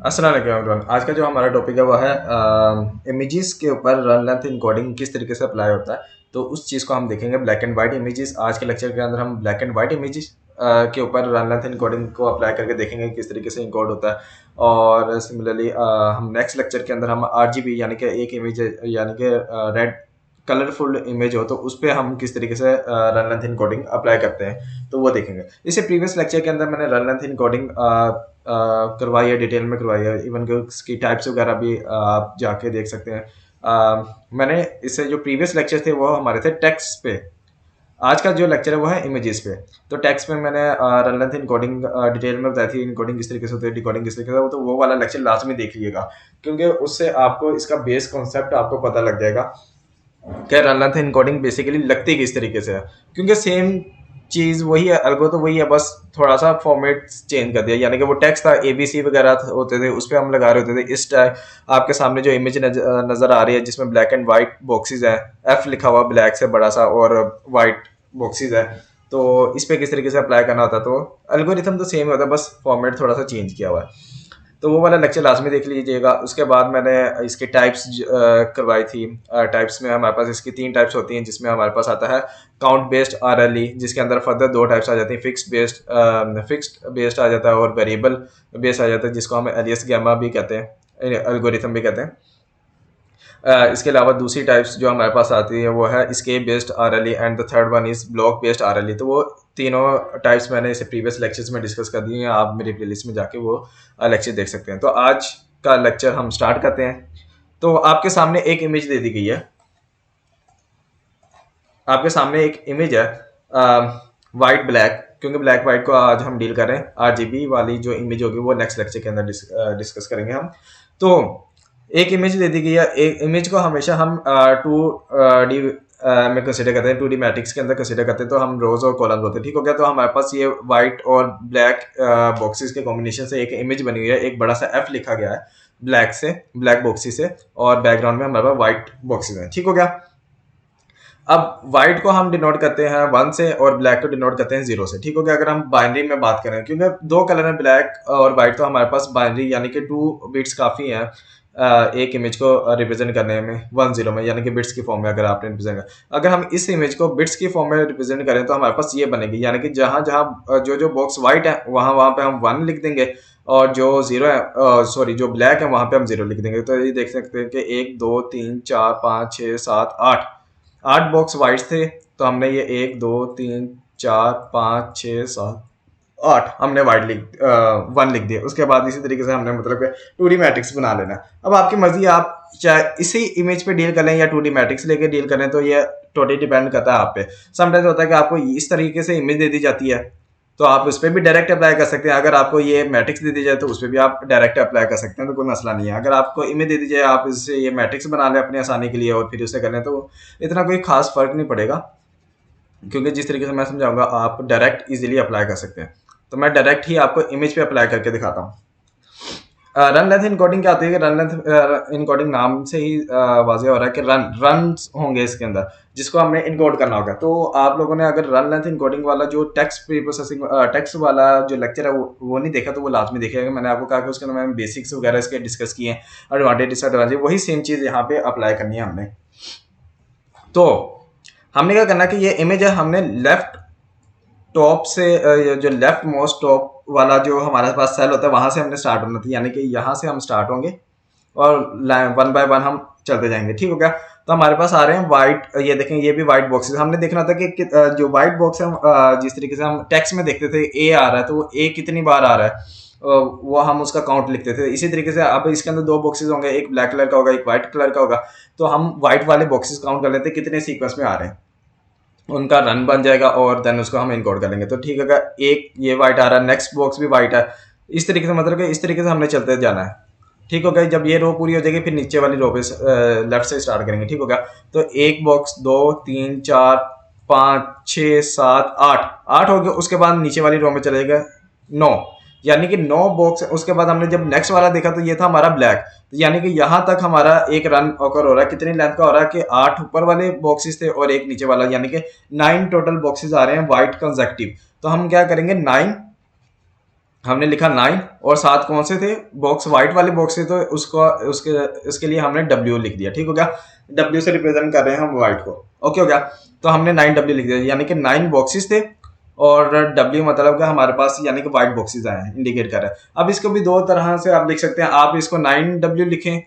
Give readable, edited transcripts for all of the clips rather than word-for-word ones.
अस्सलाम वालेकुम एवरीवन। आज का जो हमारा टॉपिक है वो है इमेजेस के ऊपर रन लेंथ इनकोडिंग किस तरीके से अप्लाई होता है। तो उस चीज़ को हम देखेंगे ब्लैक एंड वाइट इमेजेस। आज के लेक्चर के अंदर हम ब्लैक एंड वाइट इमेजेस के ऊपर रन लेंथ इनकोडिंग को अप्लाई करके देखेंगे किस तरीके से इनकोड होता है। और सिमिलरली हम नेक्स्ट लेक्चर के अंदर हम RGB यानी कि एक इमेज यानी कि रेड कलरफुल इमेज हो तो उस पर हम किस तरीके से रन लेंथ इनकोडिंग अप्लाई करते हैं तो वो देखेंगे। इससे प्रीवियस लेक्चर के अंदर मैंने रन लेंथ इनकोडिंग करवाई है, डिटेल में करवाई है। इवन कि उसकी टाइप्स वगैरह भी आप जाके देख सकते हैं। मैंने इससे जो प्रीवियस लेक्चर थे वो हमारे थे टेक्स्ट पे। आज का जो लेक्चर है वो है इमेजेस पे। तो टेक्स्ट में मैंने रन लेंथ इनकोडिंग डिटेल में बताई थी, इनकोडिंग किस तरीके से होती है, डिकोडिंग किस तरीके से, तो वो वाला लेक्चर लास्ट में देख लीजिएगा, क्योंकि उससे आपको इसका बेस कॉन्सेप्ट आपको पता लग जाएगा कि रन लेंथ इनकोडिंग बेसिकली लगती किस तरीके से है। क्योंकि सेम चीज़ वही है, अलगो तो वही है, बस थोड़ा सा फॉर्मेट चेंज कर दिया। यानी कि वो टेक्स्ट था ABC वगैरह होते थे, उस पर हम लगा रहे होते थे। इस टाइप आपके सामने जो इमेज नज़र आ रही है जिसमें ब्लैक एंड वाइट बॉक्सेस है, F लिखा हुआ ब्लैक से बड़ा सा और वाइट बॉक्सेस है, तो इस पे किस तरीके से अप्लाई करना होता है। तो एल्गोरिथम तो सेम होता है, बस फॉर्मेट थोड़ा सा चेंज किया हुआ है। तो वो वाला लेक्चर लास्ट में देख लीजिएगा। उसके बाद मैंने इसके टाइप्स करवाई थी। टाइप्स में हमारे पास इसकी 3 टाइप्स होती हैं, जिसमें हमारे पास आता है काउंट बेस्ड RLE, जिसके अंदर फर्दर 2 टाइप्स आ जाती हैं, फिक्स्ड बेस्ड आ जाता है और वेरिएबल बेस्ड आ जाता है, जिसको हम एलियस गैमा भी कहते हैं, एल्गोरिथम भी कहते हैं। इसके अलावा दूसरी टाइप्स जो हमारे पास आती है वो है scape based RLE and the third one is block based RLE। तो वो तीनों टाइप्स मैंने इसे प्रीवियस लेक्चर्स में डिस्कस कर दिए हैं, आप मेरी प्लेलिस्ट में जाके वो लेक्चर देख सकते हैं। तो आज का लेक्चर हम स्टार्ट करते हैं। तो आपके सामने एक इमेज दे दी गई है, आपके सामने एक इमेज है वाइट ब्लैक, क्योंकि ब्लैक वाइट को आज हम डील कर रहे हैं। RGB वाली जो इमेज होगी वो नेक्स्ट लेक्चर के अंदर डिस्कस करेंगे हम। तो एक इमेज दे दी गई है। एक इमेज को हमेशा हम 2D में कंसिडर करते हैं, 2D मैट्रिक्स के अंदर कंसिडर करते हैं, तो हम रोज और कॉलम होते हैं। ठीक हो गया। तो हमारे पास ये वाइट और ब्लैक बॉक्सेस के कॉम्बिनेशन से एक इमेज बनी हुई है। एक बड़ा सा F लिखा गया है ब्लैक बॉक्सेस से, और बैकग्राउंड में हमारे पास व्हाइट बॉक्सेस हैं। ठीक हो गया। अब व्हाइट को हम डिनोट करते हैं 1 से और ब्लैक को डिनोट करते हैं 0 से। ठीक हो गया। अगर हम बाइनरी में बात करें, क्योंकि 2 कलर हैं ब्लैक और व्हाइट, तो हमारे पास बाइनरी यानी कि 2 बिट्स काफ़ी हैं एक इमेज को रिप्रेजेंट करने में 1-0 में, यानी कि बिट्स की फॉर्म में अगर आपने रिप्रेजेंट कर। अगर हम इस इमेज को बिट्स की फॉर्म में रिप्रेजेंट करें तो हमारे पास ये बनेगी, यानी कि जहाँ जहाँ जो जो बॉक्स व्हाइट है वहाँ वहाँ पे हम 1 लिख देंगे, और जो 0 है सॉरी जो ब्लैक है वहाँ पे हम 0 लिख देंगे। तो ये देख सकते हैं कि 1 2 3 4 5 6 7 8 बॉक्स वाइट थे, तो हमने ये 1 2 3 4 5 6 7 8 हमने वाइट 1 लिख दिया। उसके बाद इसी तरीके से हमने मतलब कि 2D मैट्रिक्स बना लेना। अब आपकी मर्जी, आप चाहे इसी इमेज पे डील कर लें या 2D मैट्रिक्स लेके डील करें, तो ये टोटली डिपेंड करता है आप पे। समटाइम्स होता है कि आपको इस तरीके से इमेज दे दी जाती है तो आप उस पर भी डायरेक्ट अप्लाई कर सकते हैं। अगर आपको ये मैट्रिक्स दे दी जाए तो उस पर भी आप डायरेक्ट अप्लाई कर सकते हैं, तो कोई मसला नहीं है। अगर आपको इमेज दे दी जाए, आप इससे ये मैट्रिक्स बना लें अपनी आसानी के लिए और फिर उसे कर लें, तो इतना कोई खास फर्क नहीं पड़ेगा, क्योंकि जिस तरीके से मैं समझाऊंगा आप डायरेक्ट इजीली अप्लाई कर सकते हैं। तो मैं डायरेक्ट ही आपको इमेज पे अप्लाई करके दिखाता हूँ। रन लेंथ इनकोडिंग क्या होती है कि रन लेंथ इनकोडिंग नाम से ही वाज़ेह हो रहा है कि रन होंगे इसके अंदर, जिसको हमने इनकोड करना होगा। तो आप लोगों ने अगर रन लेंथ इनकोडिंग वाला जो टेक्स्ट प्री प्रोसेसिंग टेक्स्ट वाला जो लेक्चर है वो नहीं देखा, तो वो लाजमी देखेगा। मैंने आपको कहा कि उसके अंदर मैंने बेसिक्स वगैरह इसके डिस्कस किए हैं, एडवांटेज डिसएडवांटेज, वही सेम चीज़ यहाँ पे अप्लाई करनी है हमने। तो हमने क्या करना है कि ये इमेज है, हमने लेफ्ट टॉप से जो लेफ्ट मोस्ट टॉप वाला जो हमारे पास सेल होता है वहां से हमने स्टार्ट होना था, यानी कि यहाँ से हम स्टार्ट होंगे और 1 बाय 1 हम चलते जाएंगे। ठीक हो गया। तो हमारे पास आ रहे हैं वाइट, ये देखें ये भी वाइट बॉक्सेस। हमने देखना था कि जो वाइट बॉक्स है, जिस तरीके से हम टेक्स्ट में देखते थे A आ रहा है, तो वो A कितनी बार आ रहा है वो हम उसका काउंट लिखते थे। इसी तरीके से अब इसके अंदर 2 बॉक्सेस होंगे, एक ब्लैक कलर का होगा, एक व्हाइट कलर का होगा, तो हम व्हाइट वाले बॉक्सेस काउंट कर लेते हैं कितने सीक्वेंस में आ रहे हैं, उनका रन बन जाएगा और देन उसको हम इनकोड कर लेंगे। तो ठीक है, एक ये वाइट आ रहा है, नेक्स्ट बॉक्स भी वाइट है, इस तरीके से मतलब कि इस तरीके से हमने चलते जाना है। ठीक हो गया। जब ये रो पूरी हो जाएगी फिर नीचे वाली रो पे लेफ्ट से स्टार्ट करेंगे। ठीक हो गया। तो 1 बॉक्स 2 3 4 5 6 7 8 हो गया। उसके बाद नीचे वाली रो में चलेगा 9, यानी कि 9 बॉक्स। उसके बाद हमने जब नेक्स्ट वाला देखा तो ये था हमारा ब्लैक, तो यानी कि यहाँ तक हमारा एक रन ऑकर हो रहा है। कितनी लेंथ का हो रहा है कि 8 ऊपर वाले बॉक्सेस थे और एक नीचे वाला, यानी कि 9 टोटल बॉक्सेस आ रहे हैं वाइट कंसेक्टिव। तो हम क्या करेंगे, 9 हमने लिखा 9 और 7 कौन से थे, बॉक्स वाइट वाले बॉक्स थे, तो उसको उसके उसके लिए हमने W लिख दिया। ठीक हो गया, W से रिप्रेजेंट कर रहे हैं हम वाइट को। ओके हो गया, तो हमने 9W लिख दिया, यानी कि 9 बॉक्सेस थे और W मतलब कि हमारे पास यानी कि वाइट बॉक्सेस आए हैं, इंडिकेट कर रहा है। अब इसको भी दो तरह से आप लिख सकते हैं, आप इसको 9W लिखें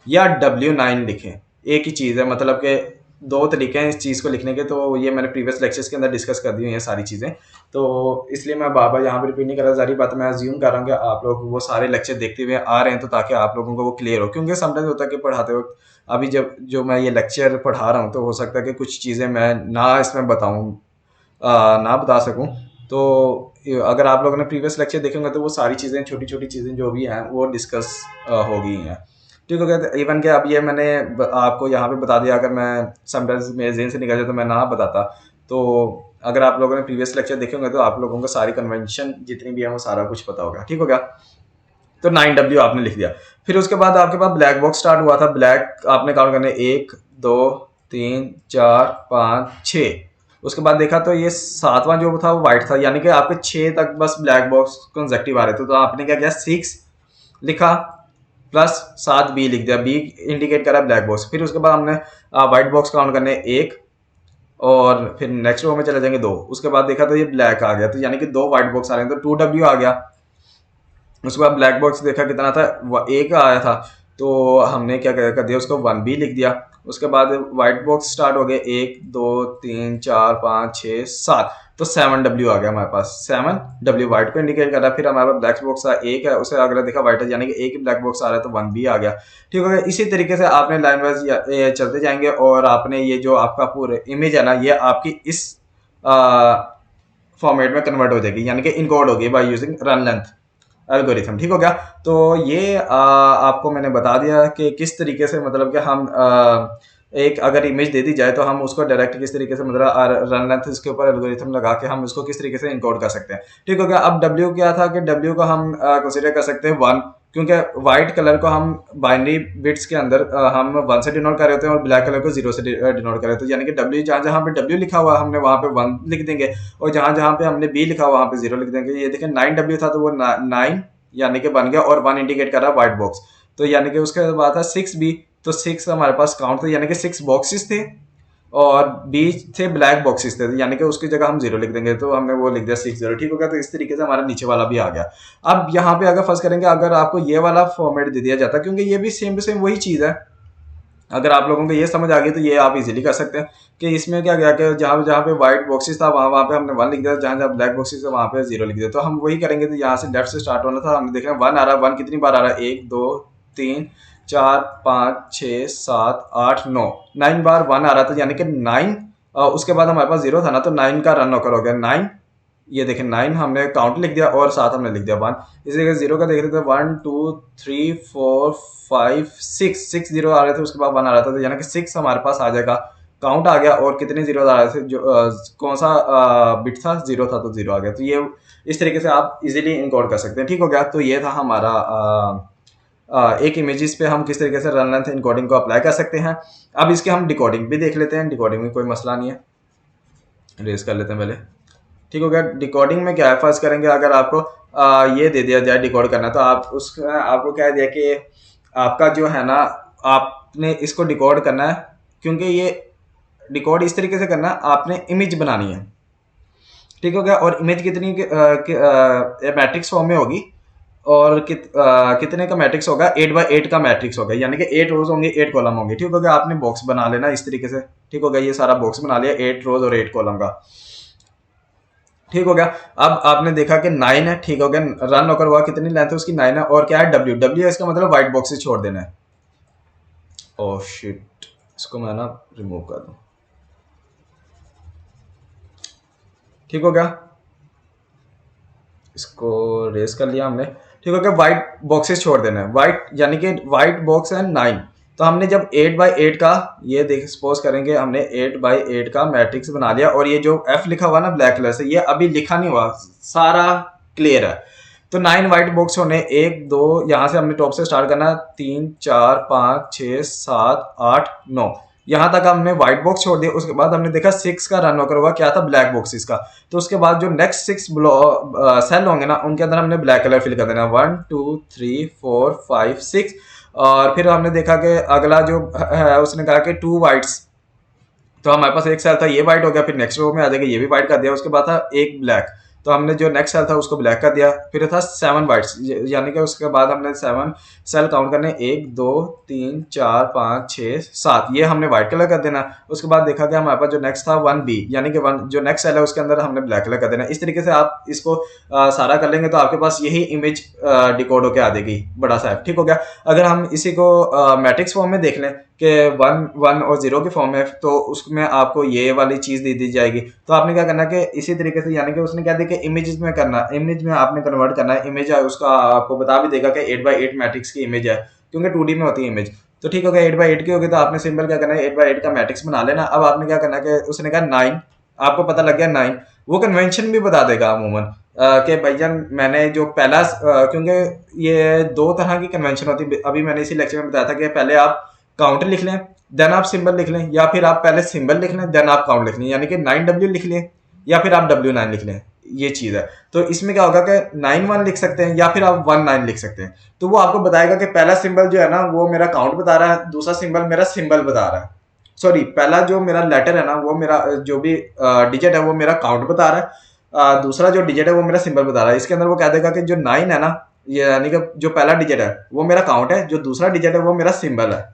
या W9 लिखें, एक ही चीज़ है, मतलब कि दो तरीके हैं इस चीज़ को लिखने के। तो ये मैंने प्रीवियस लेक्चर्स के अंदर डिस्कस कर दी हुई हैं सारी चीज़ें, तो इसलिए मैं बार बार यहाँ पर रिपीट नहीं कर रहा। सारी बात मैं अज्यूम कर रहा हूँ कि आप लोग वो सारे लेक्चर देखते हुए आ रहे हैं, तो ताकि आप लोगों को वो क्लियर हो, क्योंकि समटाइम्स होता है कि पढ़ाते वक्त अभी जब जो मैं ये लेक्चर पढ़ा रहा हूँ, तो हो सकता है कि कुछ चीज़ें मैं ना इसमें बताऊँ, ना बता सकूँ। तो अगर आप लोगों ने प्रीवियस लेक्चर देखे होंगे तो वो सारी चीज़ें, छोटी छोटी चीज़ें जो भी हैं वो डिस्कस हो गई हैं। ठीक हो गया, इवन के अब ये मैंने आपको यहाँ पे बता दिया, अगर मैं समटाइम्स मेरे जेहन से निकल जाए तो मैं ना बताता। तो अगर आप लोगों ने प्रीवियस लेक्चर देखे होंगे तो आप लोगों को सारी कन्वेंशन जितनी भी है वो सारा कुछ पता होगा। ठीक हो गया, तो 9W आपने लिख दिया। फिर उसके बाद आपके पास ब्लैक बॉक्स स्टार्ट हुआ था। ब्लैक आपने काउंट करने 1 2 3 4 5 6, उसके बाद देखा तो ये 7वां जो था वो वाइट था, यानी कि आपके 6 तक बस ब्लैक बॉक्स कंसेक्टिव आ रहे थे। तो आपने क्या किया, 6 लिखा प्लस 7B लिख दिया, B इंडिकेट करा ब्लैक बॉक्स। फिर उसके बाद हमने व्हाइट बॉक्स काउंट करने 1 और फिर नेक्स्ट रो में चले जाएंगे 2, उसके बाद देखा तो ये ब्लैक आ गया, तो यानी कि 2 व्हाइट बॉक्स आ रहे हैं, तो 2W आ गया। उसके बाद ब्लैक बॉक्स देखा कितना था, 1 आया था, तो हमने क्या कर दिया, उसको 1B लिख दिया। उसके बाद व्हाइट बॉक्स स्टार्ट हो गए 1 2 3 4 5 6 7, तो 7W आ गया हमारे पास, 7W व्हाइट को इंडिकेट कर रहा है। फिर हमारे पास ब्लैक बॉक्स था 1 है, उसे अगला देखा व्हाइट है, यानी कि एक ही ब्लैक बॉक्स आ रहा है, तो 1B आ गया। ठीक हो गया, इसी तरीके से आपने लाइन वाइज चलते जाएंगे और आपने ये जो आपका पूरा इमेज है ना, ये आपकी इस फॉर्मेट में कन्वर्ट हो जाएगी, यानी कि इनकोड होगी by using run length algorithm. ठीक हो गया, तो ये आपको मैंने बता दिया कि किस तरीके से, मतलब कि हम एक अगर इमेज दे दी जाए तो हम उसको डायरेक्ट किस तरीके से, मतलब रन लेंथ इसके ऊपर एल्गोरिथम लगा के हम उसको किस तरीके से इनकोड कर सकते हैं। ठीक हो गया, अब W क्या था कि W को हम कंसिडर कर सकते हैं 1, क्योंकि व्हाइट कलर को हम बाइनरी बिट्स के अंदर हम 1 से डिनोट कर रहे होते हैं और ब्लैक कलर को 0 से डिनोट कर रहे होते हैं, यानी कि W जहाँ जहाँ पे W लिखा हुआ हमने वहाँ पे 1 लिख देंगे, और जहाँ जहाँ पे हमने B लिखा हुआ वहाँ पे 0 लिख देंगे। ये देखें 9W था तो वो 9 यानी कि बन गया, और 1 इंडिकेट कर रहा है व्हाइट बॉक्स, तो यानी कि उसके बाद था 6B, तो 6 हमारे पास काउंट थे, यानी कि 6 बॉक्सेस थे और B थे ब्लैक बॉक्सेस थे, यानी कि उसकी जगह हम 0 लिख देंगे, तो हमने वो लिख दिया 6 0। ठीक हो गया, तो इस तरीके से हमारा नीचे वाला भी आ गया। अब यहाँ पे अगर फर्स्ट करेंगे, अगर आपको ये वाला फॉर्मेट दे दिया जाता, क्योंकि ये भी सेम टू सेम वही चीज़ है, अगर आप लोगों को ये समझ आ गई तो ये आप इजीली कर सकते हैं कि इसमें क्या गया कि जहाँ जहाँ पे व्हाइट बॉक्सेस था वहाँ वहाँ पे हमने 1 लिख दिया, जहाँ जहाँ ब्लैक बॉक्सेस था वहाँ पे 0 लिख दिया। तो हम वही करेंगे, तो यहाँ से लेफ्ट से स्टार्ट होना था, हमने देखा 1 आ रहा है, 1 कितनी बार आ रहा है, 1 2 3 4 5 6 7 8 9, 9 बार 1 आ रहा था, यानी कि 9। उसके बाद हमारे पास 0 था ना, तो 9 का रन ऑकर हो गया 9, ये देखें 9 हमने काउंट लिख दिया और 7 हमने लिख दिया 1। इसी जगह 0 का देख रहे थे, 1 2 3 4 5 6 0 आ रहे थे, उसके बाद 1 आ रहा था, तो यानी कि 6 हमारे पास आ जाएगा, काउंट आ गया, और कितने 0 आ रहे थे, जो कौन सा बिट था, 0 था, तो 0 आ गया। तो ये इस तरीके से आप इजीली इनकोड कर सकते हैं। ठीक हो गया, तो ये था हमारा एक इमेजेस पे हम किस तरीके से रन लेंथ इनकोडिंग को अप्लाई कर सकते हैं। अब इसके हम डिकोडिंग भी देख लेते हैं, डिकोडिंग में कोई मसला नहीं है, रेस कर लेते हैं पहले। ठीक हो गया, डिकोडिंग में क्या है, फर्स्ट करेंगे, अगर आपको ये दे दिया जाए डिकोड करना, तो आप उसका आपको क्या दिया कि आपका जो है ना, आपने इसको डिकोड करना है, क्योंकि ये डिकोड इस तरीके से करना है, आपने इमेज बनानी है। ठीक हो गया, और इमेज कितनी मैट्रिक्स फॉर्म में होगी, और कितने का मैट्रिक्स होगा, 8x8 का मैट्रिक्स होगा, यानी कि 8 रोज होंगे 8 कॉलम होंगे। ठीक हो गया, आपने बॉक्स बना लेना इस तरीके से। ठीक हो गया, ये सारा बॉक्स बना लिया 8 रोज और 8 कॉलम का। ठीक हो गया, अब आपने देखा कि 9 है। ठीक हो गया, रन होकर हुआ, कितनी लेंथ है उसकी, 9 है, और क्या है, W इसका मतलब व्हाइट बॉक्स से छोड़ देना है। ओह शिट, इसको मैं ना रिमूव कर दूं। ठीक हो गया, इसको रेस कर लिया हमने। ठीक हो गया, व्हाइट बॉक्सेस छोड़ देना है, व्हाइट यानी कि व्हाइट बॉक्स है 9, तो हमने जब 8x8 का, ये देख सपोज करेंगे हमने 8x8 का मैट्रिक्स बना लिया, और ये जो F लिखा हुआ ना ब्लैक कलर से, ये अभी लिखा नहीं हुआ, सारा क्लियर है। तो 9 व्हाइट बॉक्स होने, 1 2, यहाँ से हमने टॉप से स्टार्ट करना, 3 4 5 6 7 8 9, यहाँ तक हमने व्हाइट बॉक्स छोड़ दिया। उसके बाद हमने देखा 6 का रन होकर हुआ क्या था, ब्लैक बॉक्सेस का। तो उसके बाद जो नेक्स्ट 6 सेल होंगे ना, उनके अंदर हमने ब्लैक कलर फिल कर देना, 1 2 3 4 5 6। और फिर हमने देखा कि अगला जो है उसने कहा कि 2 वाइट्स, तो हमारे पास एक सेल था, ये वाइट हो गया। फिर नेक्स्ट रो में आ जाएगा, ये भी वाइट कर दिया। उसके बाद था एक ब्लैक, तो हमने जो नेक्स्ट सेल था उसको ब्लैक कर दिया। फिर था 7 वाइट्स, यानी कि उसके बाद हमने 7 सेल काउंट करने, 1 2 3 4 5 6 7, ये हमने व्हाइट कलर कर देना। उसके बाद देखा गया हमारे पास जो नेक्स्ट था 1B, यानी कि वन जो नेक्स्ट सेल है उसके अंदर हमने ब्लैक कलर कर देना। इस तरीके से आप इसको सारा कर लेंगे तो आपके पास यही इमेज डिकोड होकर आ जाएगी, बड़ा सा। ठीक हो गया। अगर हम इसी को मैट्रिक्स फॉर्म में देख लें कि 1 1 और 0 के फॉर्म में, तो उसमें आपको ये वाली चीज़ दे दी जाएगी। तो आपने क्या करना है कि इसी तरीके से, यानी कि उसने क्या देखिए इमेजेस में करना, इमेज में आपने कन्वर्ट करना है। इमेज है उसका आपको बता भी देगा कि 8x8 मैट्रिक्स की इमेज है, क्योंकि 2D में होती है इमेज। तो ठीक हो गया, 8x8 की होगी तो आपने सिंपल क्या करना है, 8x8 का मैट्रिक्स बना लेना। अब आपने क्या करना है कि उसने कहा 9, आपको पता लग गया 9, वो कन्वेंशन भी बता देगा अमूमन कि भाईजान मैंने जो पहला क्योंकि ये दो तरह की कन्वेंशन होती है। अभी मैंने इसी लेक्चर में बताया था कि पहले आप काउंट लिख लें, देन आप सिंबल लिख लें, या फिर आप पहले सिंबल लिख लें देन आप काउंट लिख लें, यानी कि 9W लिख लें या फिर आप W9 लिख लें, ये चीज़ है। तो इसमें क्या होगा कि 9 1 लिख सकते हैं या फिर आप 1 9 लिख सकते हैं। तो वो आपको बताएगा कि पहला सिंबल जो है ना वो मेरा काउंट बता रहा है, दूसरा सिंबल मेरा सिंबल बता रहा है। सॉरी, पहला जो मेरा लेटर है ना वो मेरा जो भी डिजिट है वो मेरा काउंट बता रहा है, दूसरा जो डिजिट है वो मेरा सिंबल बता रहा है। इसके अंदर वो कह देगा कि जो 9 है ना, ये यानी कि जो पहला डिजिट है वो मेरा काउंट है, जो दूसरा डिजिट है वो मेरा सिंबल है,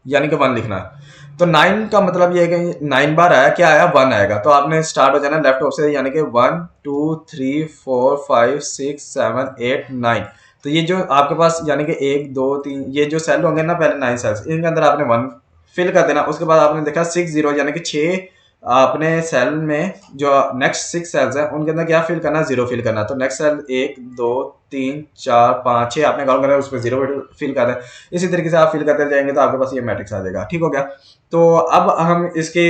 यानी कि 1 लिखना है। तो 9 का मतलब ये है कि 9 बार आया, क्या आया, 1 आएगा। तो आपने स्टार्ट हो जाना लेफ्ट ऑफ से, यानी कि 1 2 3 4 5 6 7 8 9। तो ये जो आपके पास यानी कि 1 2 3 ये जो सेल होंगे ना, पहले 9 सेल्स, इनके अंदर आपने 1 फिल कर देना। उसके बाद आपने देखा 6 0, यानी कि 6 आपने सेल में जो नेक्स्ट 6 सेल्स हैं उनके अंदर क्या फिल करना, 0 फिल करना। तो नेक्स्ट सेल 1 2 3 4 5 6 आपने काउंट करना है, उस पर 0 फिल कर दें। इसी तरीके से आप फिल करते जाएंगे तो आपके पास ये मैट्रिक्स आ जाएगा। ठीक हो गया। तो अब हम इसके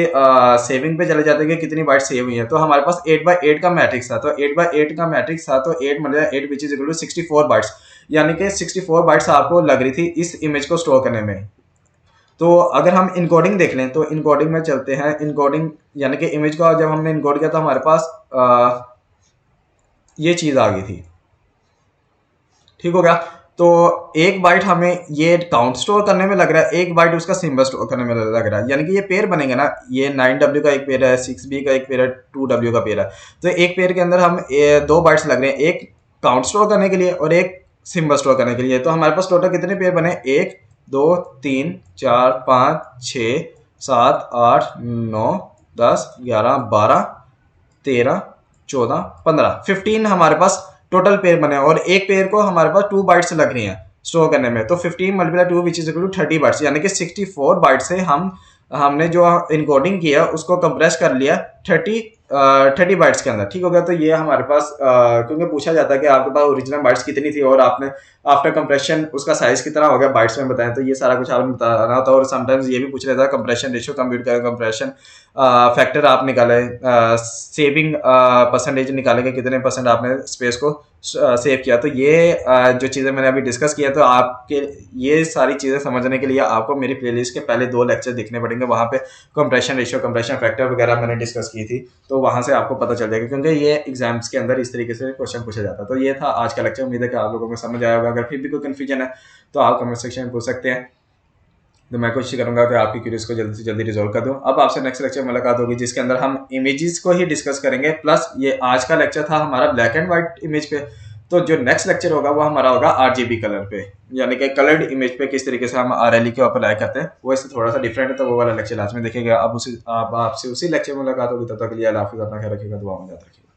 सेविंग पे चले जाते हैं कि कितनी बाइट सेव हुई है। तो हमारे पास 8x8 का मैट्रिक्स था, तो 8x8 का मैट्रिक्स था, तो 8 मतलब 8 which is equal to 64 bytes, यानी कि 64 बाइट्स आपको लग रही थी इस इमेज को स्टोर करने में। तो अगर हम इनकोडिंग देख लें तो इनकोडिंग में चलते हैं। इनकोडिंग यानी कि इमेज का जब हमने इनकोड किया तो हमारे पास ये चीज़ आ गई थी। ठीक हो गया। तो एक बाइट हमें ये काउंट स्टोर करने में लग रहा है, एक बाइट उसका सिंबल स्टोर करने में लग रहा है, यानी कि ये पेयर बनेंगे ना, ये 9W का एक पेयर है, 6B का एक पेयर है, 2W का पेयर है। तो एक पेयर के अंदर हम 2 बाइट्स लग रहे हैं, एक काउंट स्टोर करने के लिए और एक सिंबल स्टोर करने के लिए। तो हमारे पास टोटल कितने पेयर बने, 1 2 3 4 5 6 7 8 9 10 11 12 13 14 15 15 हमारे पास टोटल पेयर बने, और एक पेयर को हमारे पास 2 बाइट्स लग रही हैं स्टोर करने में। तो 15 multiply 2 which is equal to 30 bytes, यानी कि 64 बाइट से हमने जो इनकोडिंग किया उसको कंप्रेस कर लिया 30 बाइट्स के अंदर। ठीक हो गया। तो ये हमारे पास क्योंकि पूछा जाता है कि आपके पास ओरिजिनल बाइट्स कितनी थी और आपने आफ्टर कंप्रेशन उसका साइज कितना हो गया बाइट्स में बताएं, तो ये सारा कुछ आपने बताना होता है। और समटाइम्स ये भी पूछ लेता है कंप्रेशन रेशियो कंप्यूट करें, कंप्रेशन फैक्टर आप निकाले, सेविंग परसेंटेज निकाले कि कितने परसेंट आपने स्पेस को सेव किया। तो ये जो चीज़ें मैंने अभी डिस्कस किया, तो आपके ये सारी चीज़ें समझने के लिए आपको मेरी प्लेलिस्ट के पहले 2 लेक्चर देखने पड़ेंगे। वहाँ पे कंप्रेशन रेशियो, कंप्रेशन फैक्टर वगैरह मैंने डिस्कस की थी, तो वहाँ से आपको पता चल जाएगा, क्योंकि ये एग्जाम्स के अंदर इस तरीके से क्वेश्चन पूछा जाता है। तो ये था आज का लेक्चर। उम्मीद है कि आप लोगों को समझ आया होगा। अगर फिर भी कोई कन्फ्यूजन है तो आप कमेंट सेक्शन में पूछ सकते हैं, तो मैं कोशिश करूंगा कि आपकी क्यूरीज को जल्दी से जल्दी रिजॉल्व कर दूं। अब आपसे नेक्स्ट लेक्चर में मुलाकात होगी जिसके अंदर हम इमेजेस को ही डिस्कस करेंगे, प्लस ये आज का लेक्चर था हमारा ब्लैक एंड व्हाइट इमेज पे। तो जो नेक्स्ट लेक्चर होगा वो हमारा होगा आरजीबी कलर पे, यानी कि कलर्ड इमेज पे किस तरीके से हम आरएलई को अप्लाई करते हैं, वो इससे थोड़ा सा डिफरेंट है। तो वो वाला लेक्चर लास्ट में देखेगा। अब आपसे उसी लेक्चर में मुलाकात होगी। तब तक के लिए अल्लाह हाफिज़, अपना ख्याल रखिएगा, दुआ में याद रखिएगा।